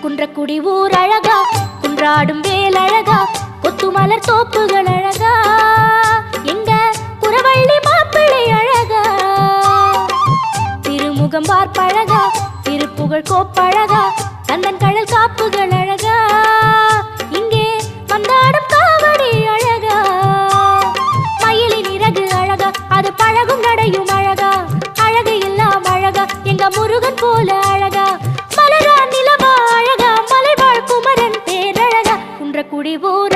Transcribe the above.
குன்றக்குடி ஊர் அழகா, குன்றாடும் வேல் அழகா, கொத்து மலர் தோப்புகள் அழகா, எங்க புறவள்ளி மாப்பிள்ளை அழகா, திருமுகம் பார்ப்பழகா, திருப்புகழ் கோப்பழகா, கந்தன் கடல் காப்புகள் அழகா, இங்கே வந்தாடும் காவடி அழகா, மயிலின் இறகு அழகா, அது பழகும் நடையும் அழகா, அழகு எல்லாம் அழகா, எங்க முருகன் போல அழகா, மலரா நிலவா அழகா, மலைவாழ் குமரன் பேரழகா, குன்றக்குடி ஊர்